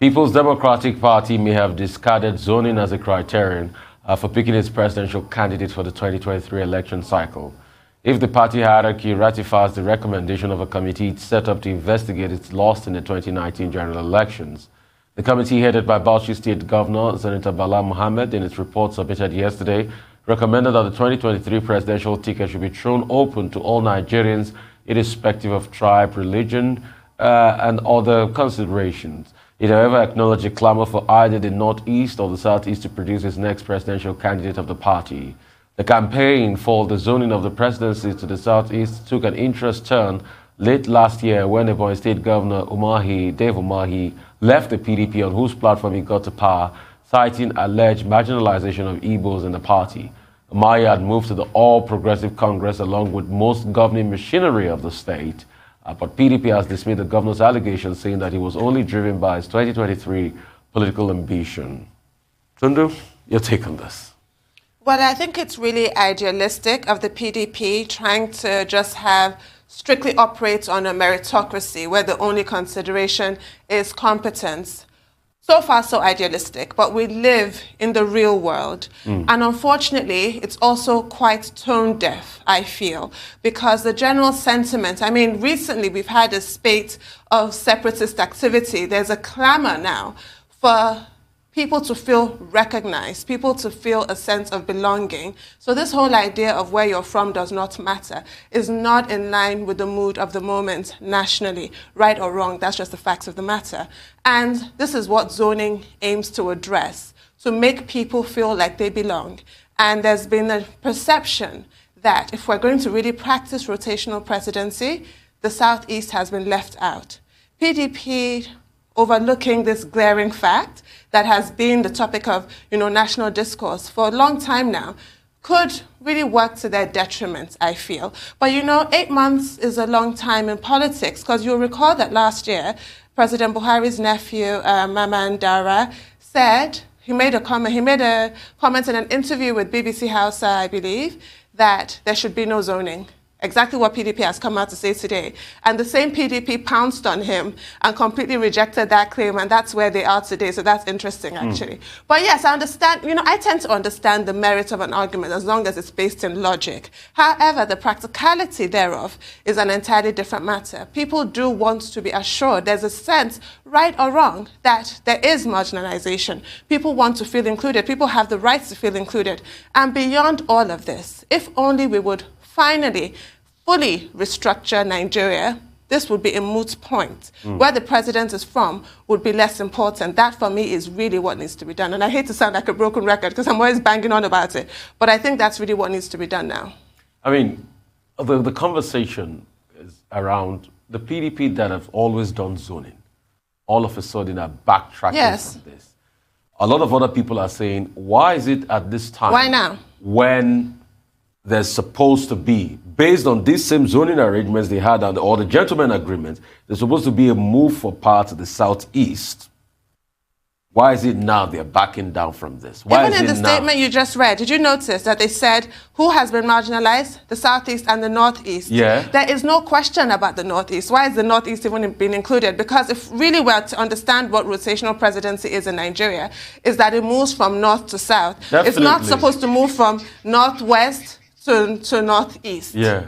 People's Democratic Party may have discarded zoning as a criterion for picking its presidential candidate for the 2023 election cycle. If the party hierarchy ratifies the recommendation of a committee set up to investigate its loss in the 2019 general elections, the committee headed by Bauchi State Governor Senator Bala Mohammed in its report submitted yesterday recommended that the 2023 presidential ticket should be thrown open to all Nigerians irrespective of tribe, religion, and other considerations. It, however, acknowledged a clamor for either the Northeast or the Southeast to produce its next presidential candidate of the party. The campaign for the zoning of the presidency to the Southeast took an interest turn late last year when Ebonyi State Governor Dave Umahi, left the PDP on whose platform he got to power, citing alleged marginalization of Igbos in the party. Umahi had moved to the All Progressive Congress along with most governing machinery of the state. But PDP has dismissed the governor's allegations, saying that he was only driven by his 2023 political ambition. Tundu, your take on this? Well, I think it's really idealistic of the PDP trying to just have strictly operate on a meritocracy where the only consideration is competence. So far, so idealistic, but we live in the real world. And unfortunately, it's also quite tone deaf, I feel, because the general sentiment, I mean, recently we've had a spate of separatist activity. There's a clamor now for people to feel recognized, people to feel a sense of belonging. So this whole idea of where you're from does not matter is not in line with the mood of the moment nationally. Right or wrong, that's just the facts of the matter. And this is what zoning aims to address, to make people feel like they belong. And there's been a perception that if we're going to really practice rotational presidency, the Southeast has been left out. PDP, overlooking this glaring fact that has been the topic of, national discourse for a long time now, could really work to their detriment, I feel. But 8 months is a long time in politics, because you'll recall that last year, President Buhari's nephew, Maman Dara, said, he made a comment in an interview with BBC Hausa, I believe, that there should be no zoning. Exactly what PDP has come out to say today. And the same PDP pounced on him and completely rejected that claim, and that's where they are today. So that's interesting, actually. But yes, I understand, I tend to understand the merit of an argument as long as it's based in logic. However, the practicality thereof is an entirely different matter. People do want to be assured there's a sense, right or wrong, that there is marginalization. People want to feel included. People have the right to feel included. And beyond all of this, if only we would finally fully restructure Nigeria, this would be a moot point. Where the president is from would be less important. That, for me, is really what needs to be done. And I hate to sound like a broken record because I'm always banging on about it, but I think that's really what needs to be done now. I mean, the conversation is around the PDP that have always done zoning. All of a sudden are backtracking from this. A lot of other people are saying, why is it at this time? Why now? When there's supposed to be, based on these same zoning arrangements they had, or the gentleman agreement, there's supposed to be a move for power to the Southeast. Why is it now they're backing down from this? Why Even in the statement you just read, did you notice that they said who has been marginalized? The Southeast and the Northeast. Yeah. There is no question about the Northeast. Why is the Northeast even been included? Because if really we're to understand what rotational presidency is in Nigeria, is that it moves from north to south. Definitely. It's not supposed to move from northwest to northeast. Yeah.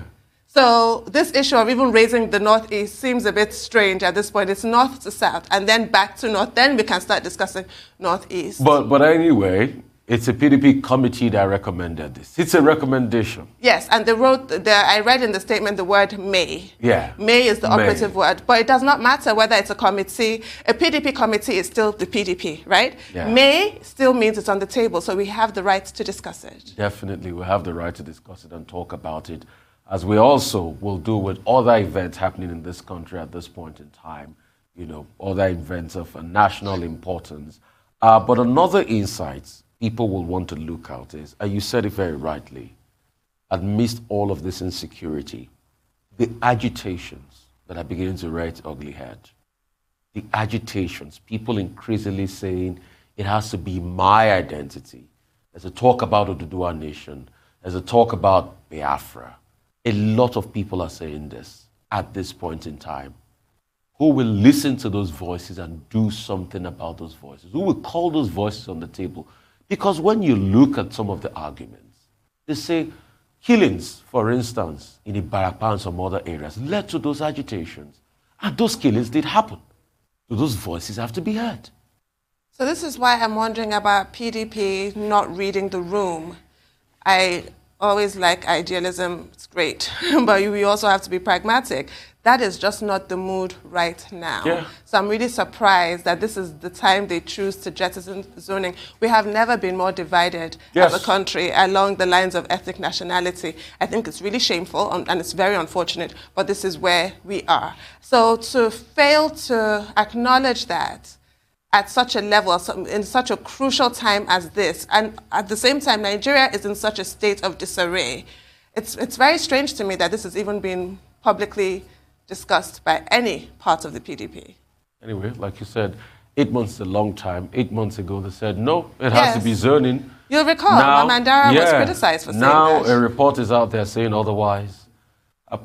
So this issue of even raising the northeast seems a bit strange at this point. It's north to south and then back to north. Then we can start discussing northeast. But anyway, it's a PDP committee that recommended this. It's a recommendation. Yes, and they wrote, I read in the statement the word may. Yeah. May is the operative word. But it does not matter whether it's a committee. A PDP committee is still the PDP, right? Yeah. May still means it's on the table, so we have the right to discuss it. Definitely, we have the right to discuss it and talk about it, as we also will do with other events happening in this country at this point in time, other events of national importance. But another insight people will want to look out is, and you said it very rightly, amidst all of this insecurity, the agitations that are beginning to rear its ugly head. The agitations, people increasingly saying it has to be my identity. There's a talk about Oduduwa Nation. There's a talk about Biafra. A lot of people are saying this at this point in time. who will listen to those voices and do something about those voices, who will call those voices on the table. Because when you look at some of the arguments, they say killings, for instance, in Ibarapa and some other areas, led to those agitations. And those killings did happen. So those voices have to be heard. So this is why I'm wondering about PDP not reading the room. I always like idealism, it's great, but we also have to be pragmatic. That is just not the mood right now. Yeah. So I'm really surprised that this is the time they choose to jettison zoning. We have never been more divided as a country along the lines of ethnic nationality. I think it's really shameful and it's very unfortunate, but this is where we are. So to fail to acknowledge that at such a level, in such a crucial time as this, and at the same time, Nigeria is in such a state of disarray. It's very strange to me that this has even been publicly discussed by any part of the PDP. Anyway, like you said, 8 months is a long time. 8 months ago, they said, no, it has to be zoning. You'll recall, Mandara was criticized for saying that. Now a report is out there saying otherwise.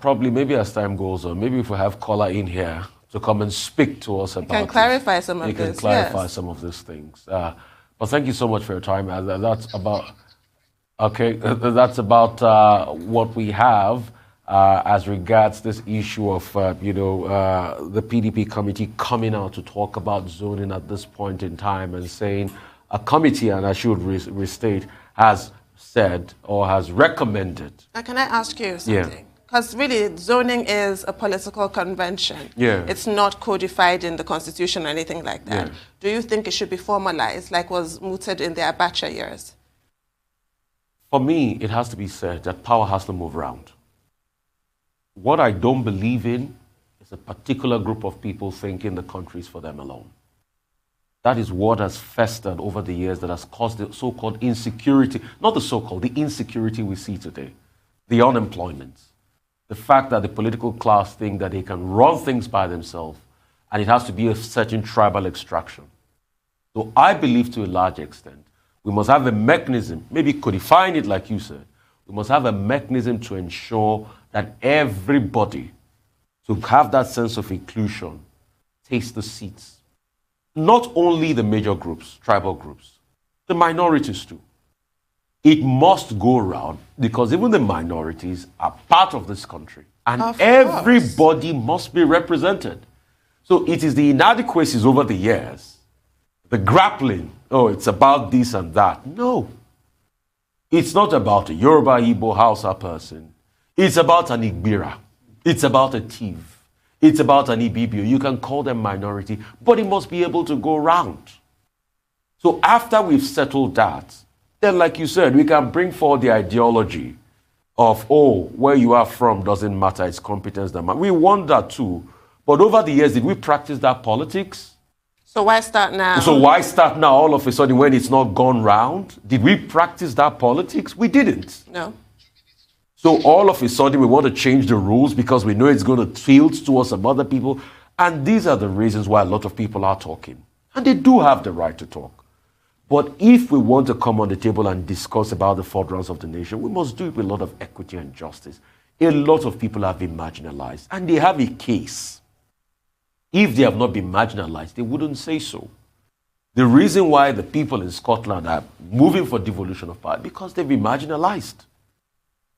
Probably, maybe as time goes on, maybe if we have Kola in here to come and speak to us about it. You can clarify some of this. You can clarify some of these things. But thank you so much for your time. That's about, that's about what we have as regards this issue of, the PDP committee coming out to talk about zoning at this point in time and saying a committee, and I should restate, has said or has recommended. Can I ask you something? Yeah. Because really, zoning is a political convention. Yeah. It's not codified in the Constitution or anything like that. Yeah. Do you think it should be formalized like was mooted in the Abacha years? For me, it has to be said that power has to move around. What I don't believe in is a particular group of people thinking the country is for them alone. That is what has festered over the years that has caused the so-called insecurity, not the so-called, the insecurity we see today, the unemployment. The fact that the political class think that they can run things by themselves and it has to be a certain tribal extraction. So I believe to a large extent, we must have a mechanism, maybe codifying it like you said, we must have a mechanism to ensure that everybody, to have that sense of inclusion, takes the seats. Not only the major groups, tribal groups, the minorities too. It must go around because even the minorities are part of this country and everybody must be represented. So it is the inadequacies over the years, the grappling, it's about this and that. No. It's not about a Yoruba, Igbo, Hausa person. It's about an Igbira. It's about a thief. It's about an Ibibio. You can call them minority, but it must be able to go around. So after we've settled that, then, like you said, we can bring forward the ideology of, where you are from doesn't matter, it's competence that matters. We want that too. But over the years, did we practice that politics? So why start now? So why start now all of a sudden when it's not gone round? Did we practice that politics? We didn't. No. So all of a sudden we want to change the rules because we know it's going to tilt towards some other people. And these are the reasons why a lot of people are talking. And they do have the right to talk. But if we want to come on the table and discuss about the furtherance of the nation, we must do it with a lot of equity and justice. A lot of people have been marginalized, and they have a case. If they have not been marginalized, they wouldn't say so. The reason why the people in Scotland are moving for devolution of power, because they've been marginalized.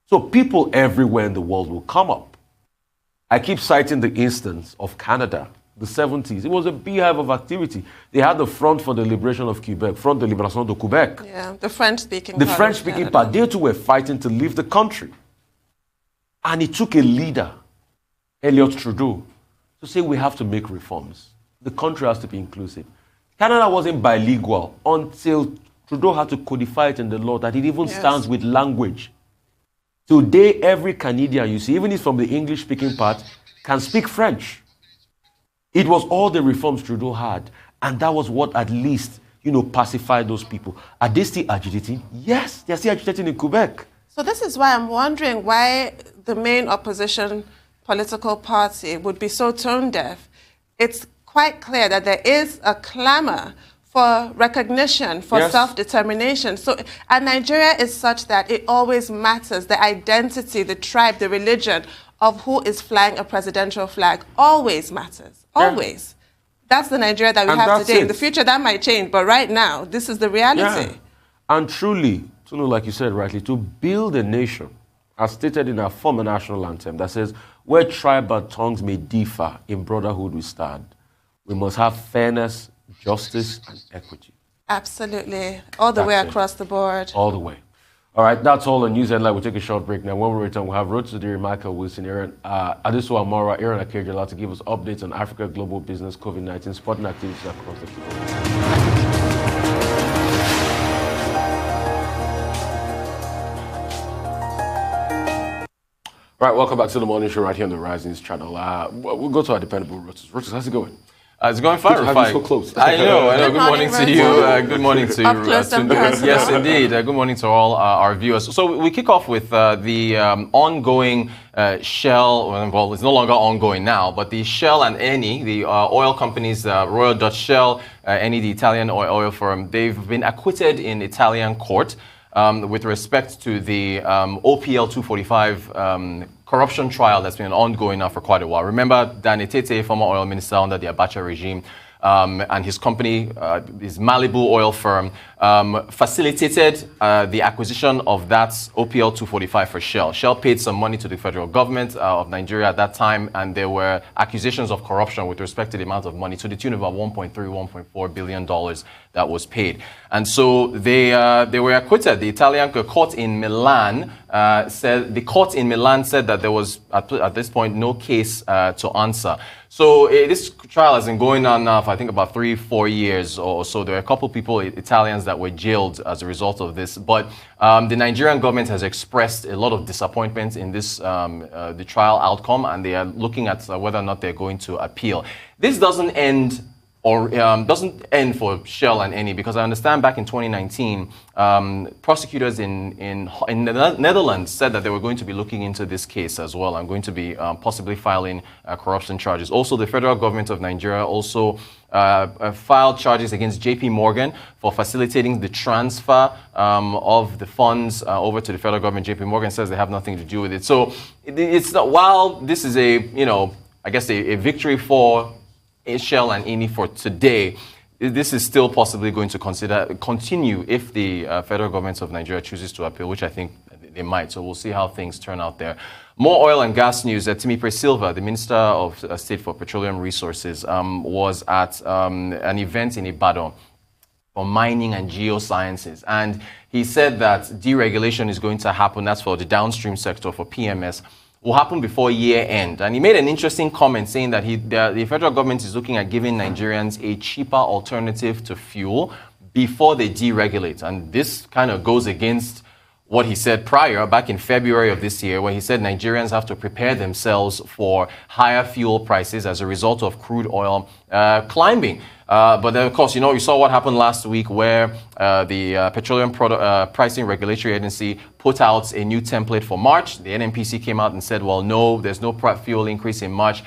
So people everywhere in the world will come up. I keep citing the instance of Canada. The 70s. It was a beehive of activity. They had the Front for the Liberation of Quebec, Front de Libération de Québec. Yeah, the French-speaking part. The French-speaking part. They too were fighting to leave the country. And it took a leader, Elliot Trudeau, to say we have to make reforms. The country has to be inclusive. Canada wasn't bilingual until Trudeau had to codify it in the law that it even stands with language. Today, every Canadian you see, even if from the English-speaking part, can speak French. It was all the reforms Trudeau had, and that was what at least, pacified those people. Are they still agitating? Yes, they're still agitating in Quebec. So this is why I'm wondering why the main opposition political party would be so tone deaf. It's quite clear that there is a clamor for recognition, for self-determination. And Nigeria is such that it always matters, the identity, the tribe, the religion of who is flying a presidential flag always matters. Always. That's the Nigeria that we have today. In the future, that might change, but right now, this is the reality. And truly, Tunu, like you said rightly, to build a nation, as stated in our former national anthem, that says, where tribal tongues may differ, in brotherhood we stand. We must have fairness, justice, and equity. Absolutely. All the way across the board. All the way. All right, that's all on News Headline. We'll take a short break now. When we return, we'll have Road to Diri, Michael Wilson, Adesu Amora, Aaron Akejala to give us updates on Africa global business, COVID-19, sporting activities across the globe. Right, welcome back to the morning show right here on the Rising channel. We'll go to our dependable Rotus. Rotus, how's it going? It's going fine. So close. I know. Good morning to you. Good morning to you. Yes, indeed. Good morning to all our viewers. So we kick off with the ongoing Shell. Well, it's no longer ongoing now, but the Shell and Eni, the oil companies, Royal Dutch Shell, Eni, the Italian oil firm, they've been acquitted in Italian court with respect to the OPL 245 corruption trial that's been ongoing now for quite a while. Remember, Danny Tete, former oil minister under the Abacha regime, and his company, his Malibu oil firm, facilitated the acquisition of that OPL 245 for Shell. Shell paid some money to the federal government of Nigeria at that time, and there were accusations of corruption with respect to the amount of money to the tune of about $1.4 billion that was paid. And so they were acquitted. The Italian court in Milan said that there was at this point no case to answer. So this trial has been going on now for I think about 3-4 years or so. There are a couple people, Italians, that were jailed as a result of this. But the Nigerian government has expressed a lot of disappointment in this the trial outcome, and they are looking at whether or not they're going to appeal. This doesn't end for Shell and Eni, because I understand back in 2019, prosecutors in the Netherlands said that they were going to be looking into this case as well and going to be possibly filing corruption charges. Also, the federal government of Nigeria also filed charges against JP Morgan for facilitating the transfer of the funds over to the federal government. JP Morgan says they have nothing to do with it. So it's not, while this is a victory for Shell and Eni for today, this is still possibly going to continue if the federal government of Nigeria chooses to appeal, which I think they might. So we'll see how things turn out there. More oil and gas news. Timi Silva, the Minister of State for Petroleum Resources, was at an event in Ibadan for mining and geosciences. And he said that deregulation is going to happen. That's for the downstream sector, for PMS. Will happen before year end. And he made an interesting comment saying that the federal government is looking at giving Nigerians a cheaper alternative to fuel before they deregulate. And this kind of goes against what he said prior, back in February of this year, where he said Nigerians have to prepare themselves for higher fuel prices as a result of crude oil climbing. But then, of course, you saw what happened last week, where the Petroleum Pricing Regulatory Agency put out a new template for March. The NNPC came out and said, well, no, there's no fuel increase in March.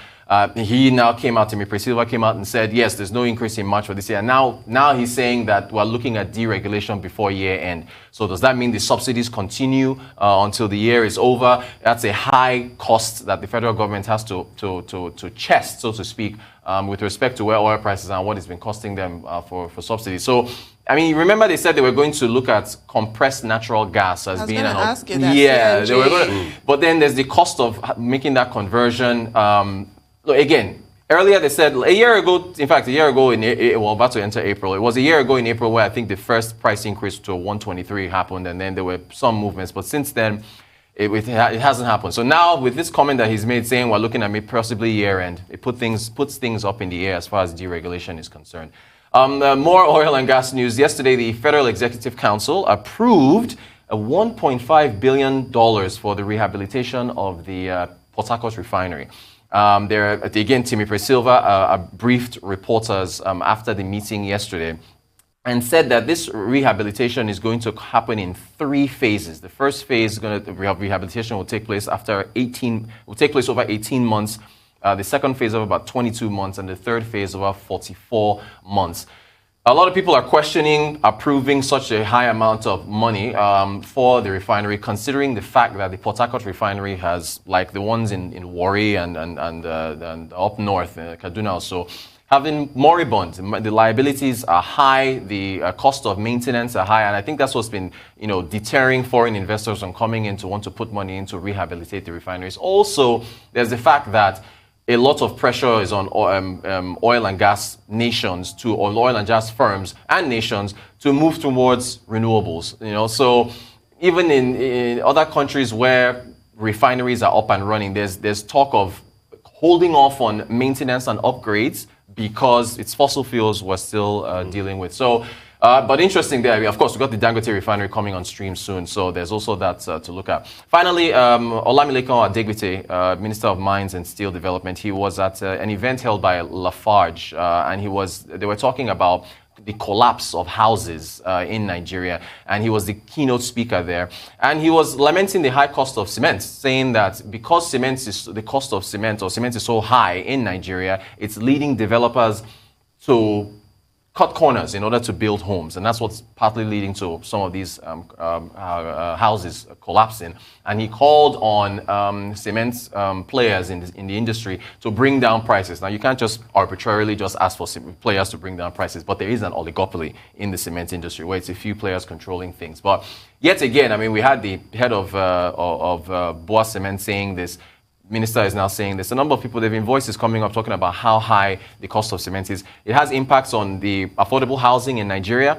He now came out, Timi Silva came out and said, yes, there's no increase in March for this year. And now he's saying that we're looking at deregulation before year end. So does that mean the subsidies continue until the year is over? That's a high cost that the federal government has to chest, so to speak, with respect to where oil prices are and what it's been costing them for subsidies. So, I mean, remember they said they were going to look at compressed natural gas as being an option. Yeah, they were going to, but then there's the cost of making that conversion. Look, again, earlier they said a year ago, about to enter April. It was a year ago in April where I think the first price increase to 123 happened, and then there were some movements. But since then, it hasn't happened. So now with this comment that he's made saying we're looking at possibly year end, it puts things up in the air as far as deregulation is concerned. More oil and gas news. Yesterday, the Federal Executive Council approved $1.5 billion for the rehabilitation of the Port Harcourt refinery. Again, Timi Silva briefed reporters after the meeting yesterday and said that this rehabilitation is going to happen in 3 phases. The first phase, rehabilitation will take place over 18 months. The second phase of about 22 months, and the third phase of about 44 months. A lot of people are questioning approving such a high amount of money for the refinery, considering the fact that the Port Harcourt refinery has, like the ones in Warri and up north, Kaduna also, having moribund. The liabilities are high, the cost of maintenance are high, and I think that's what's been, deterring foreign investors from coming in to want to put money in to rehabilitate the refineries. Also, there's the fact that a lot of pressure is on oil and gas nations or oil and gas firms and nations to move towards renewables. So even in other countries where refineries are up and running, there's talk of holding off on maintenance and upgrades because it's fossil fuels we're still dealing with. So. But interesting there, of course, we've got the Dangote refinery coming on stream soon, so there's also that to look at. Finally, Olamilekan Adegbite, Minister of Mines and Steel Development, he was at an event held by Lafarge, and they were talking about the collapse of houses in Nigeria, and he was the keynote speaker there. And he was lamenting the high cost of cement, saying that because the cost of cement is so high in Nigeria, it's leading developers to cut corners in order to build homes, and that's what's partly leading to some of these houses collapsing. And he called on cement players in the industry to bring down prices. Now, you can't just arbitrarily just ask for players to bring down prices, but there is an oligopoly in the cement industry where it's a few players controlling things. But yet again, I mean, we had the head of Boa Cement saying this. Minister is now saying this. A number of people, there have been voices coming up talking about how high the cost of cement is. It has impacts on the affordable housing in Nigeria.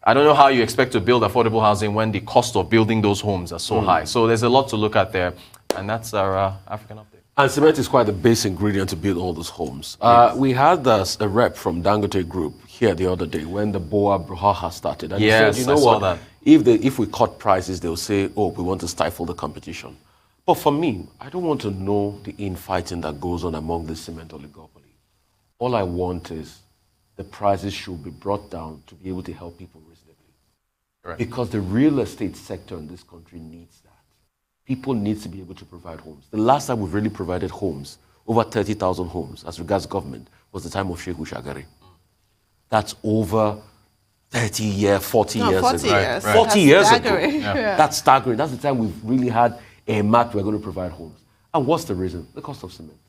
I don't know how you expect to build affordable housing when the cost of building those homes are so high. So there's a lot to look at there. And that's our African update. And cement is quite the base ingredient to build all those homes. We had a rep from Dangote Group here the other day when the Boa Brouhaha started. And yes, he said, I saw that. If we cut prices, they'll say, oh, we want to stifle the competition. But for me, I don't want to know the infighting that goes on among the cement oligopoly. All I want is the prices should be brought down to be able to help people reasonably. Correct. Because the real estate sector in this country needs that. People need to be able to provide homes. The last time we've really provided homes, over 30,000 homes, as regards government, was the time of Sheikh Shagari. That's over 40 years ago. 40 years. Right. 40 years ago. Yeah. That's staggering. That's the time we've really had a map we're going to provide homes. And what's the reason? The cost of cement.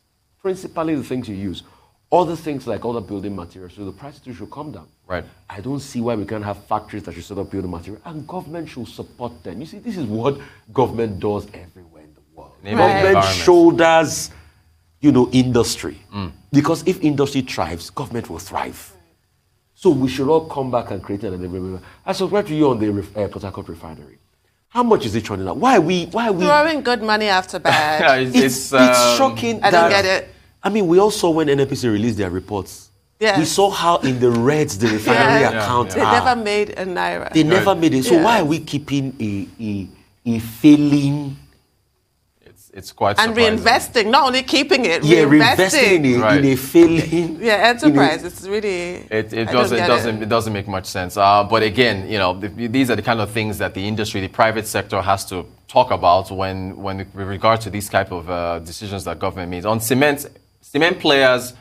Principally the things you use. Other things like other building materials, so the prices should come down. Right. I don't see why we can't have factories that should set up building material, and government should support them. You see, this is what government does everywhere in the world. Right. Government shoulders, industry. Because if industry thrives, government will thrive. So we should all come back and create an. I subscribe to you on the Port Harcourt refinery. How much is it churning out? Why are we throwing good money after bad? It's shocking. I don't get it. I mean, we all saw when NNPC released their reports. Yes. We saw how in the reds the refinery account They never made a naira. They never made it. So why are we keeping a failing? It's quite and surprising. reinvesting, not only keeping it, reinvesting in a failing enterprise. It's really it doesn't make much sense. But again, these are the kind of things that the industry, the private sector, has to talk about when with regard to these type of decisions that government makes on cement players.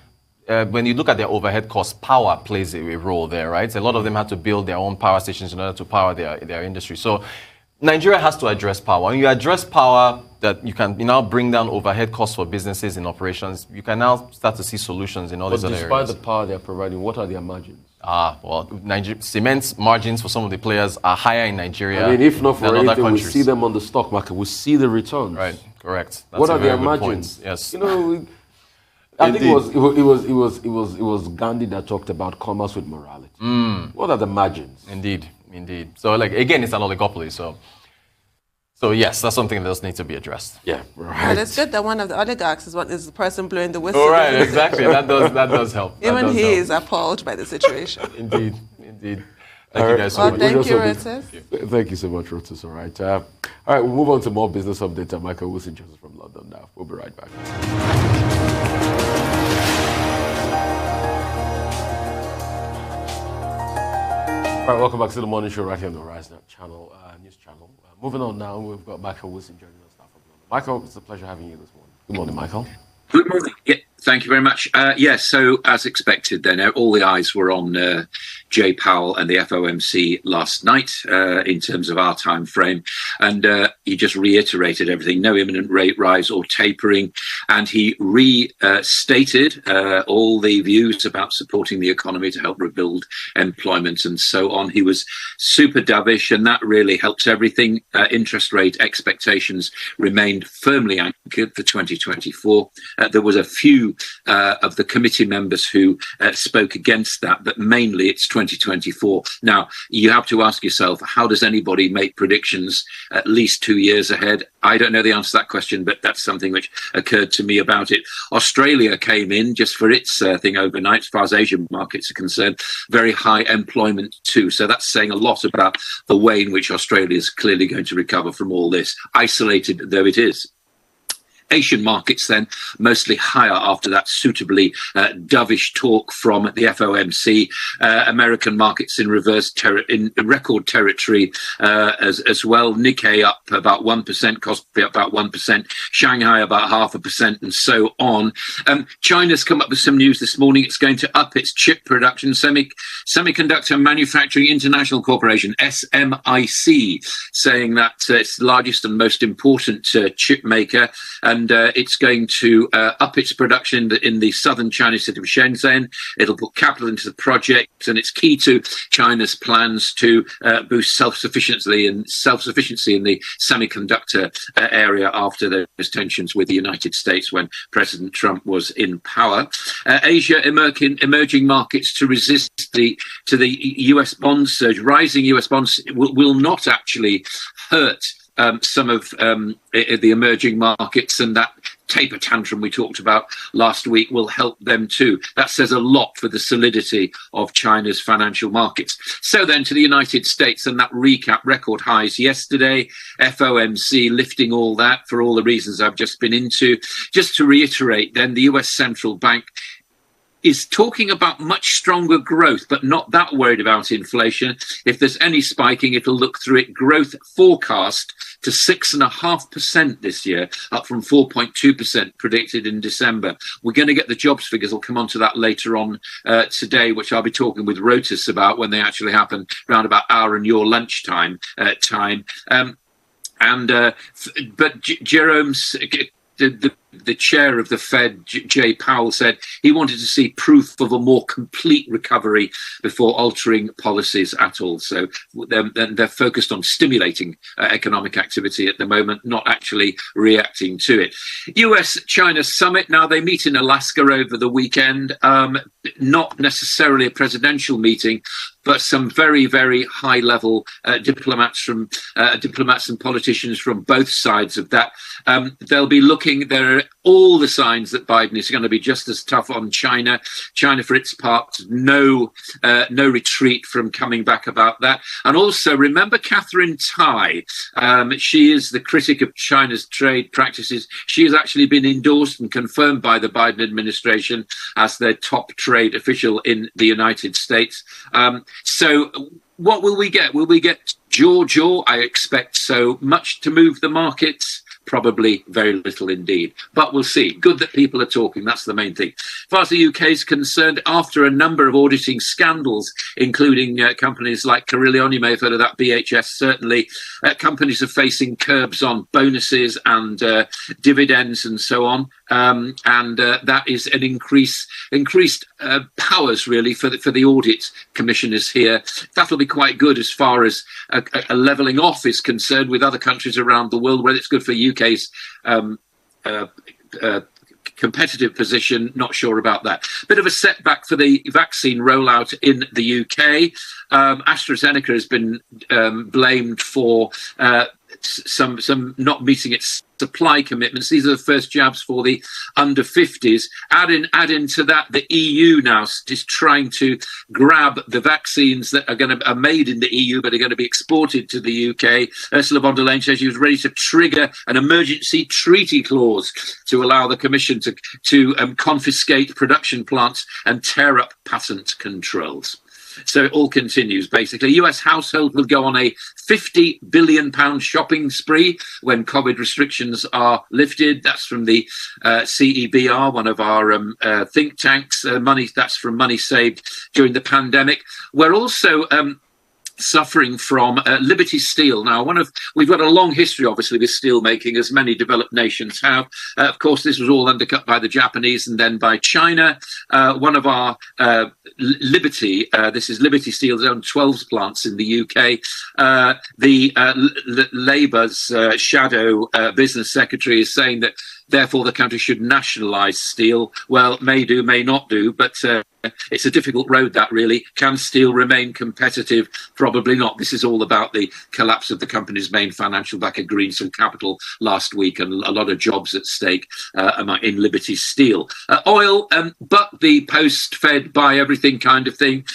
When you look at their overhead costs, power plays a role there, right? A lot of them have to build their own power stations in order to power their industry. So Nigeria has to address power. When you address power, that you now bring down overhead costs for businesses in operations, you can now start to see solutions in all these other areas. But despite the power they're providing, what are their margins? Cement's margins for some of the players are higher in Nigeria. I mean, if not for anything, we countries. see them on the stock market. We see the returns. Right, correct. That's what are their margins? Point. Yes. I think it was Gandhi that talked about commerce with morality. What are the margins? Indeed. So, again, it's an oligopoly. So yes, that's something that does need to be addressed. Yeah, right. But it's good that one of the oligarchs is the person blowing the whistle. Oh, right, exactly. That does help. Even he is appalled by the situation. Indeed. Thank you guys so much. Thank you, Rotus. Thank you so much, Rotus. All right. All right, we'll move on to more business updates. Michael Wilson joins us from London now. We'll be right back. All right, welcome back to the morning show right here on the Rise Now channel, news channel. Moving on now, we've got Michael Wilson joining us now from London. Michael, it's a pleasure having you this morning. Good morning, Michael. Good morning. Yeah, Thank you very much. So as expected, then all the eyes were on Jay Powell and the FOMC last night in terms of our time frame, and he just reiterated everything: no imminent rate rise or tapering, and he restated all the views about supporting the economy to help rebuild employment and so on. He was super dovish, and that really helps everything. Interest rate expectations remained firmly anchored for 2024. There was a few of the committee members who spoke against that, but mainly it's 2024. Now, you have to ask yourself, how does anybody make predictions at least 2 years ahead? I don't know the answer to that question, but that's something which occurred to me about it. Australia came in just for its thing overnight, as far as Asian markets are concerned, very high employment too. So that's saying a lot about the way in which Australia is clearly going to recover from all this, isolated though it is. Asian markets then mostly higher after that suitably dovish talk from the FOMC. American markets in in record territory as well. Nikkei up about 1%, Kospi up about 1%, Shanghai about 0.5%, and so on. China's come up with some news this morning. It's going to up its chip production. Semiconductor Manufacturing International Corporation, SMIC, saying that it's the largest and most important chip maker, and it's going to up its production in the southern Chinese city of Shenzhen. It'll put capital into the project, and it's key to China's plans to boost self-sufficiency in the semiconductor area after those tensions with the United States when President Trump was in power. Asia emerging markets to resist the US bond surge. Rising US bonds will not actually hurt some of the emerging markets, and that taper tantrum we talked about last week will help them too. That says a lot for the solidity of China's financial markets. So then to the United States, and that recap: record highs yesterday, FOMC lifting all that for all the reasons I've just been into. Just to reiterate then, the US Central Bank is talking about much stronger growth, but not that worried about inflation. If there's any spiking, it'll look through it. Growth forecast to 6.5% this year, up from 4.2% predicted in December. We're going to get the jobs figures. I'll come on to that later on today, which I'll be talking with Rotus about when they actually happen, around about our and your lunchtime time. But Jerome's... The chair of the Fed, Jay Powell, said he wanted to see proof of a more complete recovery before altering policies at all. So they're focused on stimulating economic activity at the moment, not actually reacting to it. US-China summit. Now, they meet in Alaska over the weekend. Not necessarily a presidential meeting, but some very, very high-level diplomats and politicians from both sides of that. They'll be looking. There are all the signs that Biden is going to be just as tough on China. China, for its part, no retreat from coming back about that. And also, remember Catherine Tai. She is the critic of China's trade practices. She has actually been endorsed and confirmed by the Biden administration as their top trade official in the United States. So what will we get? Will we get jaw? I expect so. Much to move the markets? Probably very little indeed. But we'll see. Good that people are talking. That's the main thing. As far as the UK is concerned, after a number of auditing scandals, including companies like Carillion, you may have heard of that, BHS certainly, companies are facing curbs on bonuses and dividends and so on. That is an increased powers, really, for the audit commissioners here. That'll be quite good as far as a levelling off is concerned with other countries around the world. Whether it's good for UK's competitive position, not sure about that. Bit of a setback for the vaccine rollout in the UK. AstraZeneca has been blamed for some not meeting its supply commitments. These are the first jabs for the under 50s. Add into that, the EU now is trying to grab the vaccines that are made in the EU but are going to be exported to the UK. Ursula von der Leyen says she was ready to trigger an emergency treaty clause to allow the Commission to confiscate production plants and tear up patent controls. So it all continues, basically. US households will go on a £50 billion shopping spree when COVID restrictions are lifted. That's from the CEBR, one of our think tanks. That's from money saved during the pandemic. We're also suffering from Liberty Steel. Now, we've got a long history, obviously, with steel making, as many developed nations have. Of course, this was all undercut by the Japanese and then by China. One of our this is Liberty Steel's own 12 plants in the UK. Labour's shadow business secretary is saying that therefore the country should nationalise steel. Well, may do, may not do, but it's a difficult road, that really. Can steel remain competitive? Probably not. This is all about the collapse of the company's main financial backer, Greensill Capital, last week, and a lot of jobs at stake in Liberty Steel. Oil, but the post-Fed buy everything kind of thing.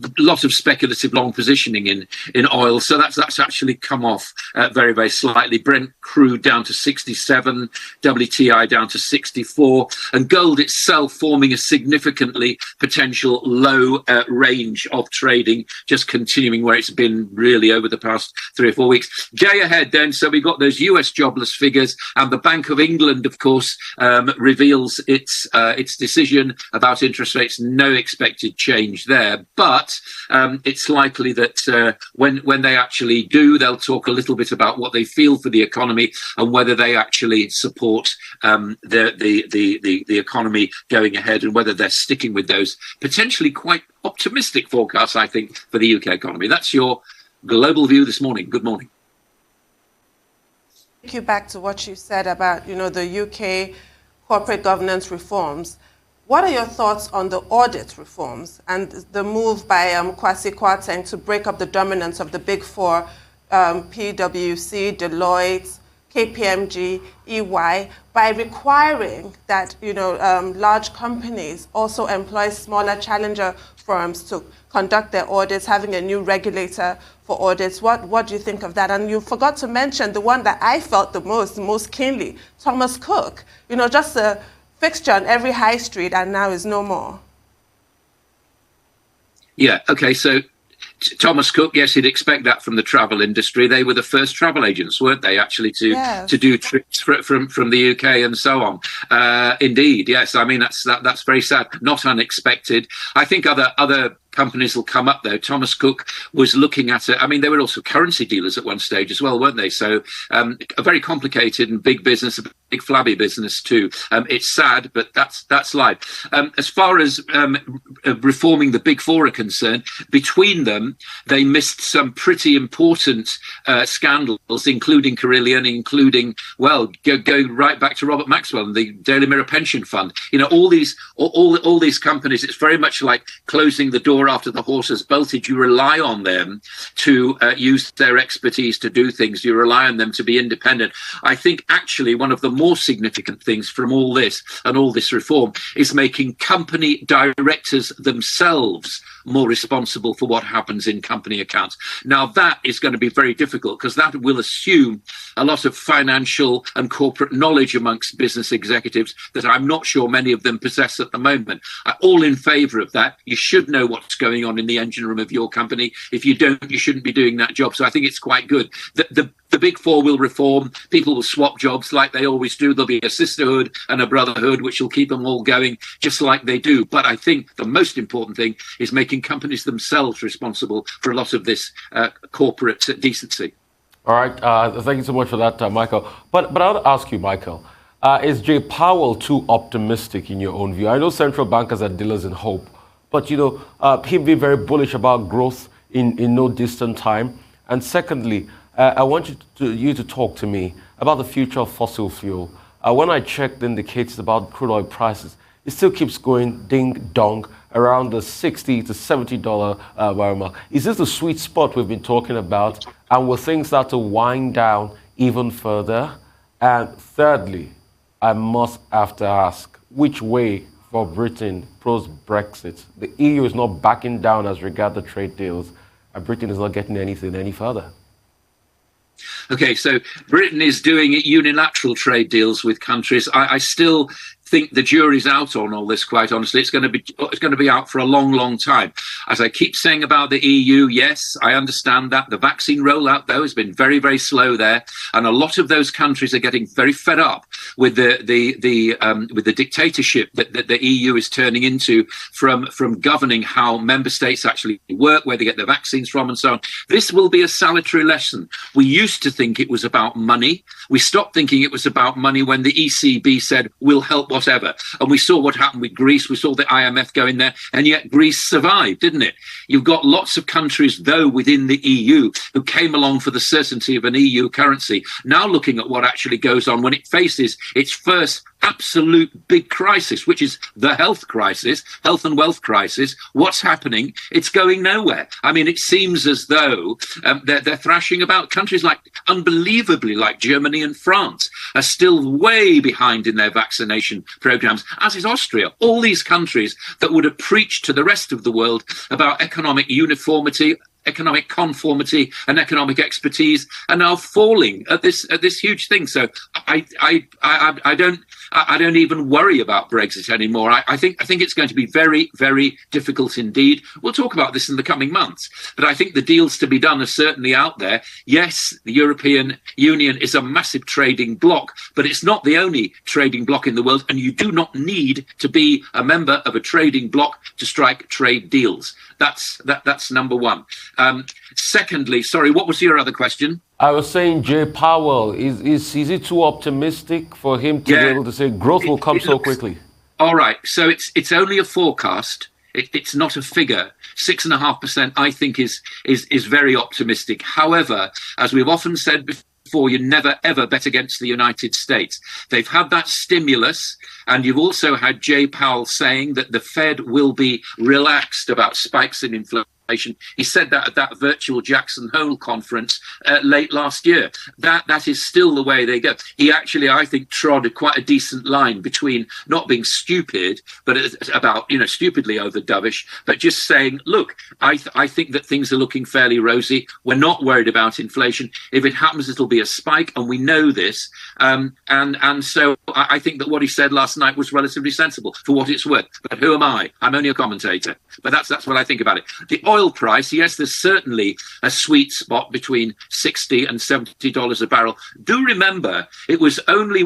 A lot of speculative long positioning in oil, so that's actually come off very, very slightly. Brent crude down to 67, WTI down to 64, and gold itself forming a significantly potential low range of trading, just continuing where it's been really over the past 3 or 4 weeks. Day ahead then, so we've got those US jobless figures, and the Bank of England, of course, reveals its decision about interest rates. No expected change there, but it's likely that when they actually do, they'll talk a little bit about what they feel for the economy and whether they actually support the economy going ahead, and whether they're sticking with those potentially quite optimistic forecasts, I think, for the UK economy. That's your global view this morning. Good morning. Take you back to what you said about, the UK corporate governance reforms. What are your thoughts on the audit reforms and the move by Kwasi Kwarteng to break up the dominance of the big four, PwC, Deloitte, KPMG, EY, by requiring that large companies also employ smaller challenger firms to conduct their audits, having a new regulator for audits? What do you think of that? And you forgot to mention the one that I felt the most keenly, Thomas Cook. Just a fixture on every high street, and now is no more. Yeah, okay, so Thomas Cook, yes, you'd expect that from the travel industry. They were the first travel agents, weren't they, actually, to do trips from the UK and so on. Indeed, yes, I mean, that's very sad, not unexpected. I think other companies will come up, though. Thomas Cook was looking at it. I mean, they were also currency dealers at one stage as well, weren't they? So a very complicated and big business, a big flabby business too. It's sad, but that's life. As far as reforming the big four are concerned, between them, they missed some pretty important scandals, including Carillion, including, go right back to Robert Maxwell and the Daily Mirror Pension Fund. All these companies, it's very much like closing the door after the horse has bolted. You rely on them to use their expertise to do things. You rely on them to be independent. I think actually one of the more significant things from all this and all this reform is making company directors themselves more responsible for what happens in company accounts. Now, that is going to be very difficult because that will assume a lot of financial and corporate knowledge amongst business executives that I'm not sure many of them possess at the moment. I'm all in favour of that. You should know what's going on in the engine room of your company. If you don't, you shouldn't be doing that job. So I think it's quite good. The big four will reform. People will swap jobs like they always do. There'll be a sisterhood and a brotherhood, which will keep them all going just like they do. But I think the most important thing is making companies themselves responsible for a lot of this corporate decency. All right. Thank you so much for that, Michael. But I want to ask you, Michael, is Jay Powell too optimistic in your own view? I know central bankers are dealers in hope, but, he'll be very bullish about growth in no distant time. And secondly, I want you to talk to me about the future of fossil fuel. When I checked the indicators about crude oil prices, it still keeps going ding-dong around the $60 to $70 barrel mark. Is this the sweet spot we've been talking about? And will things start to wind down even further? And thirdly, I must have to ask, which way for Britain post-Brexit? The EU is not backing down as regards the trade deals, and Britain is not getting anything any further. Okay, so Britain is doing unilateral trade deals with countries. I still think the jury's out on all this, quite honestly. It's going to be out for a long, long time. As I keep saying about the EU, yes, I understand that. The vaccine rollout, though, has been very, very slow there. And a lot of those countries are getting very fed up with the dictatorship that the EU is turning into from governing how member states actually work, where they get their vaccines from, and so on. This will be a salutary lesson. We used to think it was about money. We stopped thinking it was about money when the ECB said, we'll help whatever. And we saw what happened with Greece. We saw the IMF go in there, and yet Greece survived, didn't it? You've got lots of countries, though, within the EU who came along for the certainty of an EU currency, now looking at what actually goes on when it faces its first absolute big crisis, which is the health crisis, health and wealth crisis. What's happening? It's going nowhere. I mean, it seems as though they're thrashing about. Countries like, unbelievably, like Germany and France are still way behind in their vaccination programs, as is Austria. All these countries that would have preached to the rest of the world about economic uniformity, economic conformity and economic expertise are now falling at this huge thing. So I don't even worry about Brexit anymore. I think it's going to be very, very difficult indeed. We'll talk about this in the coming months, but I think the deals to be done are certainly out there. Yes, the European Union is a massive trading bloc, but it's not the only trading bloc in the world, and you do not need to be a member of a trading bloc to strike trade deals. That's number one. Secondly, sorry, what was your other question? I was saying, Jay Powell, is it too optimistic for him to be able to say growth will come so quickly? All right, so it's only a forecast. It's not a figure. 6.5%, I think, is very optimistic. However, as we've often said before, you never ever bet against the United States. They've had that stimulus, and you've also had Jay Powell saying that the Fed will be relaxed about spikes in inflation. He said that at that virtual Jackson Hole conference late last year. That is still the way they go. He actually, I think, trod quite a decent line between not being stupid, but about, stupidly over dovish, but just saying, look, I think that things are looking fairly rosy. We're not worried about inflation. If it happens, it'll be a spike, and we know this. And so I think that what he said last night was relatively sensible for what it's worth. But who am I? I'm only a commentator. But that's what I think about it. The oil price, yes, there's certainly a sweet spot between $60 and $70 a barrel. Do remember, it was only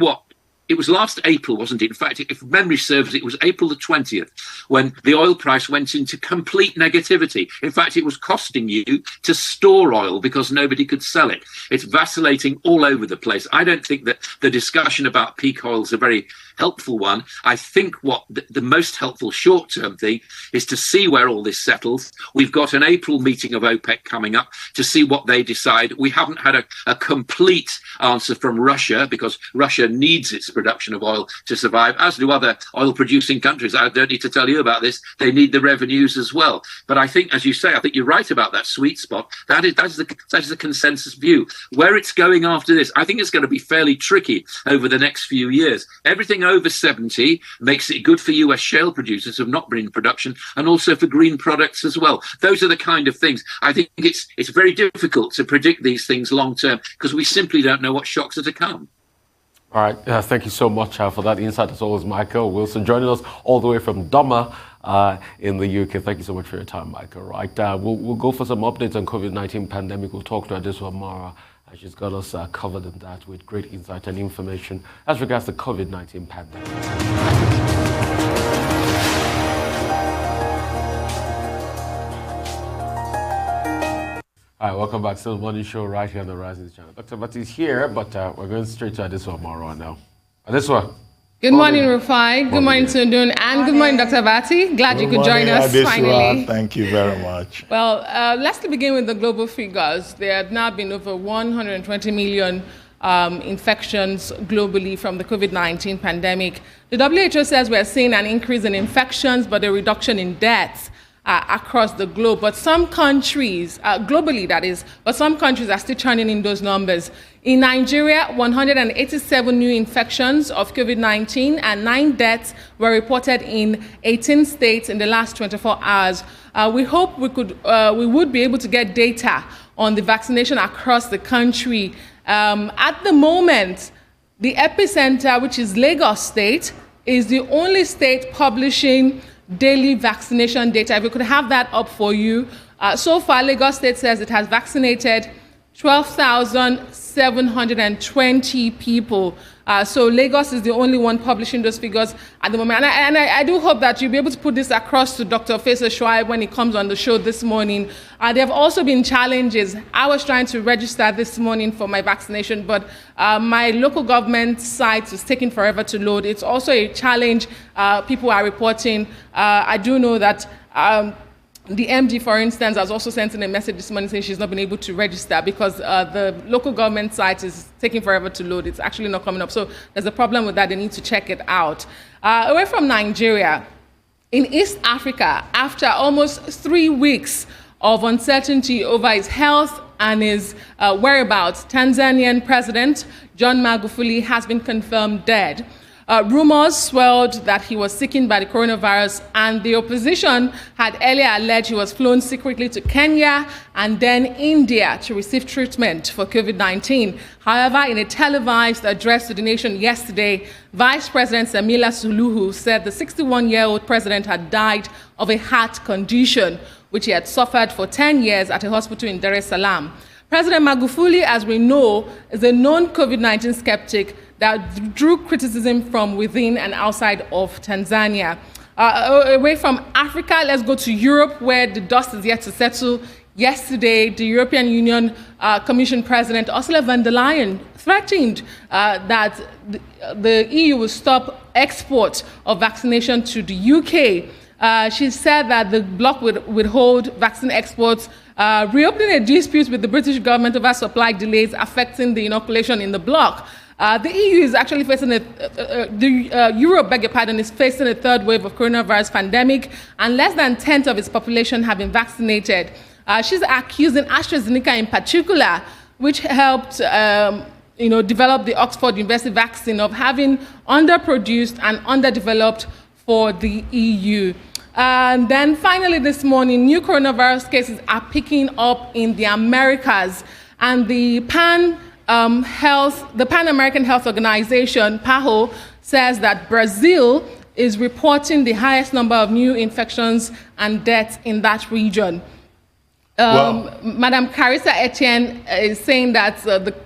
it was last April, wasn't it? In fact, if memory serves, it was April the 20th when the oil price went into complete negativity. In fact, it was costing you to store oil because nobody could sell it. It's vacillating all over the place. I don't think that the discussion about peak oil is a very helpful one. I think what the most helpful short-term thing is to see where all this settles. We've got an April meeting of OPEC coming up to see what they decide. We haven't had a complete answer from Russia because Russia needs its production of oil to survive, as do other oil-producing countries. I don't need to tell you about this. They need the revenues as well. But I think, as you say, I think you're right about that sweet spot. That is the consensus view. Where it's going after this, I think it's going to be fairly tricky over the next few years. Everything over 70 makes it good for US shale producers who have not been in production, and also for green products as well. Those are the kind of things. I think it's very difficult to predict these things long term because we simply don't know what shocks are to come. All right. Thank you so much for that insight. As always, Michael Wilson joining us all the way from Doma in the UK. Thank you so much for your time, Michael. Right. We'll go for some updates on COVID-19 pandemic. We'll talk to Adesua Mara. She's got us covered in that with great insight and information as regards the COVID-19 pandemic. All right, welcome back to the Morning Show right here on the Rising Channel. Dr. Bati is here, but we're going straight to Adesua Mara now. Adesua. Good morning, Rufai. Good morning, Tundun. And good morning, Dr. Bati. Glad you could join us finally. Thank you very much. Well, let's begin with the global figures. There have now been over 120 million infections globally from the COVID-19 pandemic. The WHO says we're seeing an increase in infections, but a reduction in deaths across the globe. But some countries, globally that is, but some countries are still turning in those numbers. In Nigeria, 187 new infections of COVID-19 and 9 deaths were reported in 18 states in the last 24 hours. We hope we would be able to get data on the vaccination across the country. At the moment, the epicenter, which is Lagos State, is the only state publishing daily vaccination data. If we could have that up for you. So far, Lagos State says it has vaccinated 12,720 people. So Lagos is the only one publishing those figures at the moment. And I do hope that you'll be able to put this across to Dr. Faisal Shuaib when he comes on the show this morning. There have also been challenges. I was trying to register this morning for my vaccination, but my local government site is taking forever to load. It's also a challenge people are reporting. I do know that the MD, for instance, has also sent in a message this morning saying she's not been able to register because the local government site is taking forever to load. It's actually not coming up. So there's a problem with that. They need to check it out. Away from Nigeria, in East Africa, after almost 3 weeks of uncertainty over his health and his whereabouts, Tanzanian President John Magufuli has been confirmed dead. Rumors swelled that he was sickened by the coronavirus, and the opposition had earlier alleged he was flown secretly to Kenya and then India to receive treatment for COVID-19. However, in a televised address to the nation yesterday, Vice President Samila Suluhu said the 61-year-old president had died of a heart condition, which he had suffered for 10 years at a hospital in Dar es Salaam. President Magufuli, as we know, is a known COVID-19 skeptic that drew criticism from within and outside of Tanzania. Away from Africa, let's go to Europe, where the dust is yet to settle. Yesterday, the European Union Commission President Ursula von der Leyen threatened that the EU will stop export of vaccination to the UK. She said that the bloc would withhold vaccine exports, reopening a dispute with the British government over supply delays affecting the inoculation in the bloc. The EU is actually facing Europe, is facing a third wave of coronavirus pandemic, and less than 1/10 of its population have been vaccinated. She's accusing AstraZeneca in particular, which helped develop the Oxford University vaccine, of having underproduced and underdeveloped for the EU. And then finally this morning, new coronavirus cases are picking up in the Americas, and the Pan-American Health Organization, PAHO, says that Brazil is reporting the highest number of new infections and deaths in that region. Madam Carissa Etienne is saying that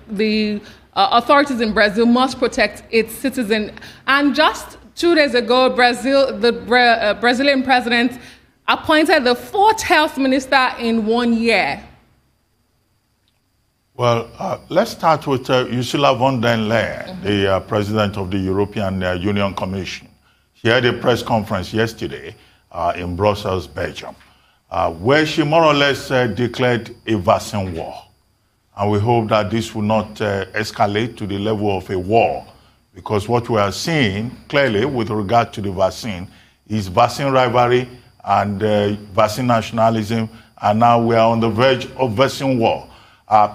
the authorities in Brazil must protect its citizens. And just 2 days ago, the Brazilian president appointed the 4th health minister in 1 year. Well, let's start with Ursula von der Leyen, the president of the European Union Commission. She had a press conference yesterday in Brussels, Belgium, where she more or less declared a vaccine war. And we hope that this will not escalate to the level of a war, because what we are seeing clearly with regard to the vaccine is vaccine rivalry and vaccine nationalism, and now we are on the verge of vaccine war.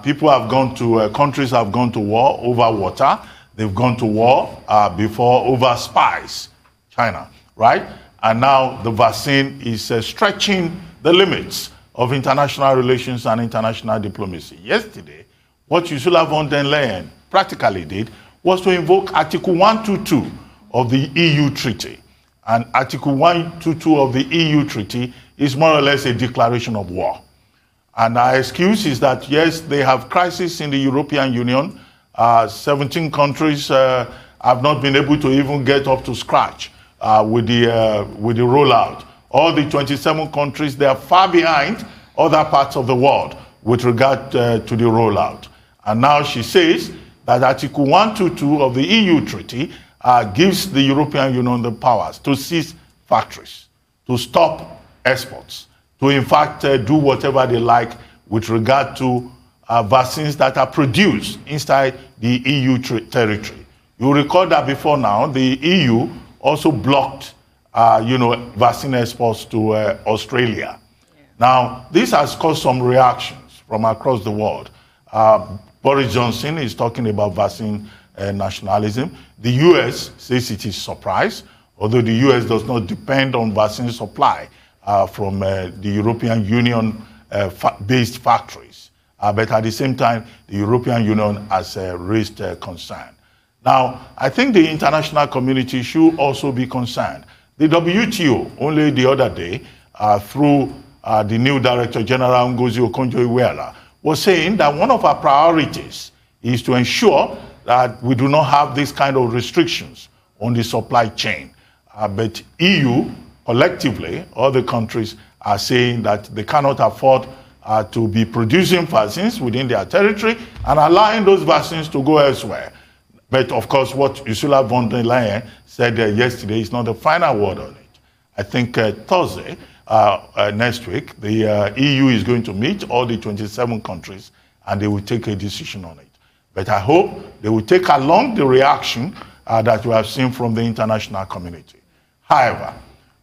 People have gone to, countries have gone to war over water. They've gone to war before over spies, China, right? And now the vaccine is stretching the limits of international relations and international diplomacy. Yesterday, what Ursula von der Leyen practically did was to invoke Article 122 of the EU Treaty. And Article 122 of the EU Treaty is more or less a declaration of war. And our excuse is that, yes, they have crisis in the European Union. 17 countries have not been able to even get up to scratch with the rollout. All the 27 countries, they are far behind other parts of the world with regard to the rollout. And now she says that Article 122 of the EU Treaty gives the European Union the powers to seize factories, to stop exports, to in fact do whatever they like with regard to vaccines that are produced inside the EU territory. You recall that before now, the EU also blocked vaccine exports to Australia. Yeah. Now, this has caused some reactions from across the world. Boris Johnson is talking about vaccine nationalism. The US says it is surprised, although the US does not depend on vaccine supply from the European Union based factories. But at the same time, the European Union has raised concern. Now, I think the international community should also be concerned. The WTO, only the other day, through the new Director General Ngozi Okonjo-Iweala, was saying that one of our priorities is to ensure that we do not have this kind of restrictions on the supply chain. But EU, collectively, all the countries are saying that they cannot afford to be producing vaccines within their territory and allowing those vaccines to go elsewhere. But of course, what Ursula von der Leyen said yesterday is not the final word on it. I think Thursday, next week, the EU is going to meet all the 27 countries and they will take a decision on it. But I hope they will take along the reaction that we have seen from the international community. However,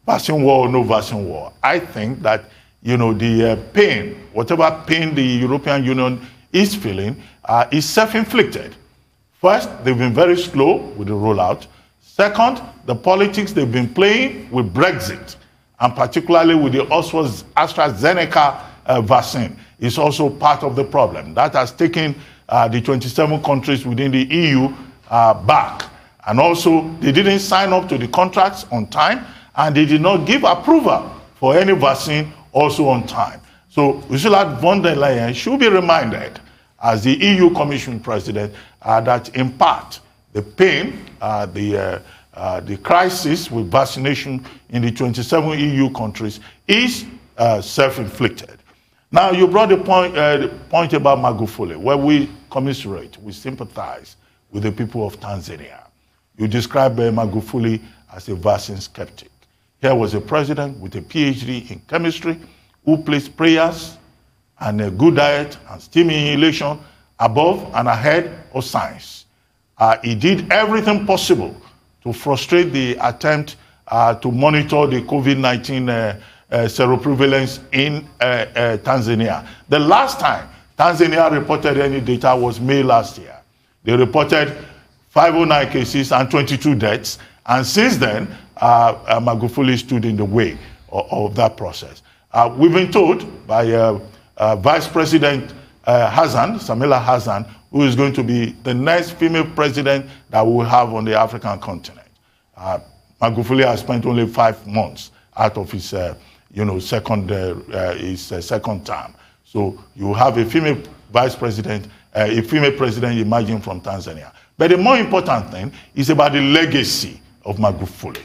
vaccine war or no vaccine war, I think that the pain, whatever pain the European Union is feeling, is self-inflicted. First, they've been very slow with the rollout. Second, the politics they've been playing with Brexit, and particularly with the AstraZeneca vaccine, is also part of the problem. That has taken the 27 countries within the EU back. And also, they didn't sign up to the contracts on time, and they did not give approval for any vaccine also on time. So Ursula von der Leyen should be reminded, as the EU Commission President, that in part, the pain, the crisis with vaccination in the 27 EU countries is self-inflicted. Now, you brought the point about Magufuli, where we commiserate, we sympathize with the people of Tanzania. You described Magufuli as a vaccine skeptic. Here was a president with a PhD in chemistry who placed prayers and a good diet and stimulation above and ahead of science. He did everything possible to frustrate the attempt to monitor the COVID-19 seroprevalence in Tanzania. The last time Tanzania reported any data was May last year. They reported 509 cases and 22 deaths, and since then, Magufuli stood in the way of that process. We've been told by Vice President Samila Hassan, who is going to be the next female president that we will have on the African continent. Magufuli has spent only 5 months out of his, second term. So you have a female vice president, a female president emerging from Tanzania. But the more important thing is about the legacy of Magufuli.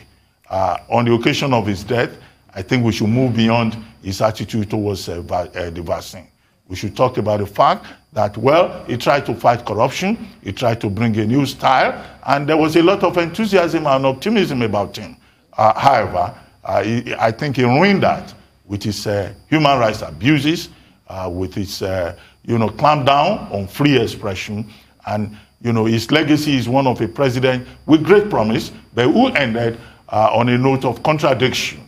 On the occasion of his death, I think we should move beyond his attitude towards the vaccine. We should talk about the fact that, well, he tried to fight corruption, he tried to bring a new style, and there was a lot of enthusiasm and optimism about him. However, I think he ruined that with his human rights abuses, with his, clamp down on free expression, and, his legacy is one of a president with great promise, but who ended on a note of contradiction.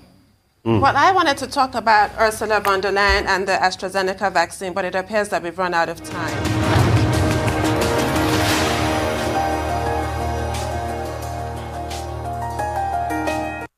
Well, I wanted to talk about Ursula von der Leyen and the AstraZeneca vaccine, but it appears that we've run out of time.